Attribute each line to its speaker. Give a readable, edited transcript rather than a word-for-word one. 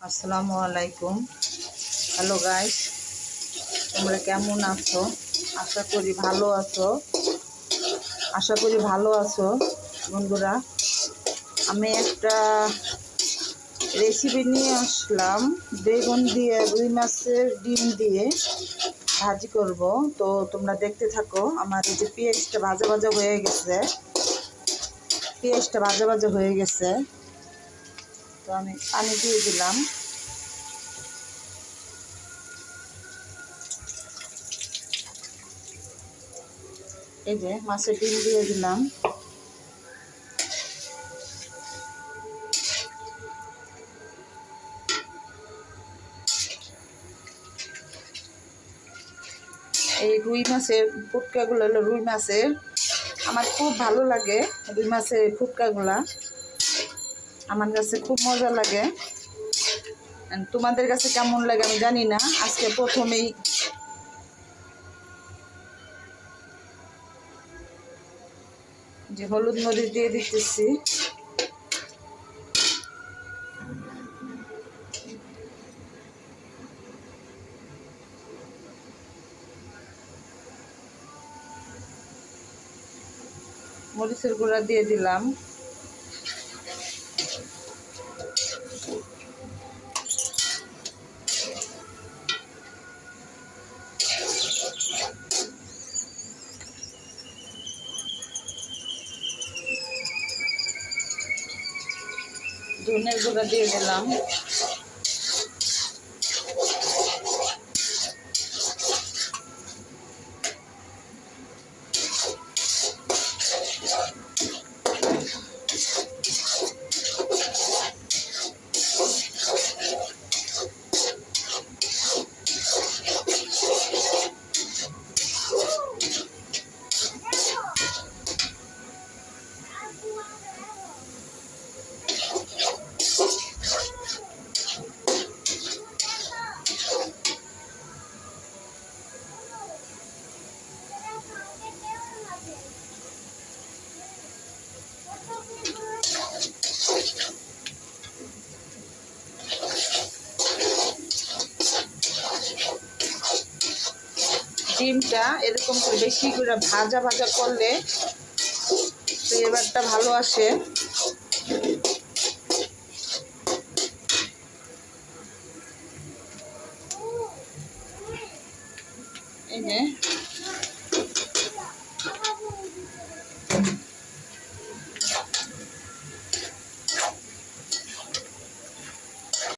Speaker 1: আসসালামু আলাইকুম। Hello guys, তোমরা কেমন আছো? আশা করি ভালো আছো বন্ধুরা। আমি একটা রেসিপি নিয়ে আসলাম। বেগুন দিয়ে রুই মাছের ডিম দিয়ে ভাজি করব। তো তোমরা দেখতে থাকো। আমার এই যে পেঁয়াজটা ভাজা ভাজা হয়ে গেছে, তো আমি পানি দিয়ে দিলাম। এই যে মাছের ডিম দিয়ে দিলাম। এই রুই মাছের ফুটকাগুলো হলো রুই মাছের, আমার খুব ভালো লাগে। রুই মাছের ফুটকাগুলা আমার কাছে খুব মজা লাগে। তোমাদের কাছে কেমন লাগে আমি জানি না। আজকে প্রথমেই যে হলুদ মরিচ দিয়ে দিতেছি। মরিচের গুঁড়া দিয়ে দিলাম। ধনের গুঁড়া দিয়ে দিলাম। ডিমটা এরকম করে বেশি করে ভাজা ভাজা করলে ফ্লেভারটা ভালো আসে। এই যে